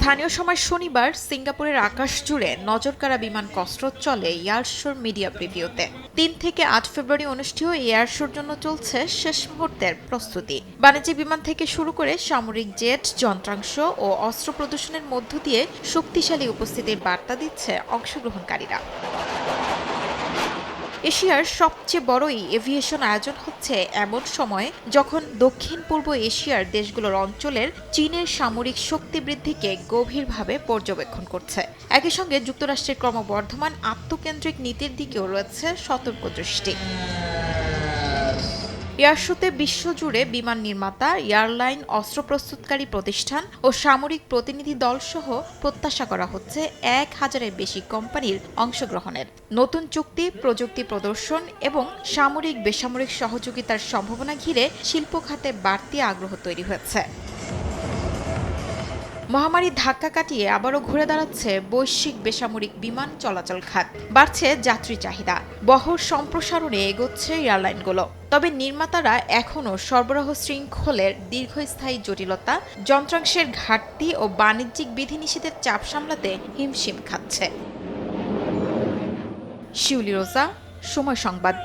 স্থানীয় সময় শনিবার সিঙ্গাপুরের আকাশ জুড়ে নজরকাড়া বিমান কসরত চলে এয়ার শোর মিডিয়া প্রিভিউতে। ৩ থেকে ৮ ফেব্রুয়ারি অনুষ্ঠেয় এয়ার শোর জন্য চলছে শেষ মুহূর্তের প্রস্তুতি। বাণিজ্যিক বিমান থেকে শুরু করে সামরিক জেট, যন্ত্রাংশ ও অস্ত্র প্রদর্শনের মধ্য দিয়ে শক্তিশালী উপস্থিতির বার্তা দিচ্ছে অংশগ্রহণকারীরা। এশিয়ার সবচেয়ে বড় এই এভিয়েশন আয়োজন হচ্ছে এমন সময় যখন দক্ষিণ পূর্ব এশিয়ার দেশগুলোর অঞ্চলের চীনের সামরিক শক্তি বৃদ্ধিকে গভীরভাবে পর্যবেক্ষণ করছে। একই সঙ্গে যুক্তরাষ্ট্রের ক্রমবর্ধমান আত্মকেন্দ্রিক নীতির দিকেও রয়েছে সতর্ক দৃষ্টি। এয়ার শোতে বিশ্বজুড়ে বিমান নির্মাতা, এয়ারলাইন, অস্ত্র প্রস্তুতকারী প্রতিষ্ঠান ও সামরিক প্রতিনিধি দলসহ প্রত্যাশা করা হচ্ছে ১,০০০-এর বেশি কোম্পানির অংশগ্রহণের। নতুন চুক্তি, প্রযুক্তি প্রদর্শন এবং সামরিক বেসামরিক সহযোগিতার সম্ভাবনা ঘিরে শিল্প খাতে বাড়তি আগ্রহ তৈরি হয়েছে। মহামারীর ধাক্কা কাটিয়ে আবারও ঘুরে দাঁড়াচ্ছে বৈশ্বিক বেসামরিক বিমান চলাচল খাত। বাড়ছে যাত্রী চাহিদা, বহর সম্প্রসারণে এগোচ্ছে এয়ারলাইনগুলো। তবে নির্মাতারা এখনও সরবরাহ শৃঙ্খলের দীর্ঘস্থায়ী জটিলতা, যন্ত্রাংশের ঘাটতি ও বাণিজ্যিক বিধিনিষেধের চাপ সামলাতে হিমশিম খাচ্ছে। শিউলি রোজা, সময় সংবাদ।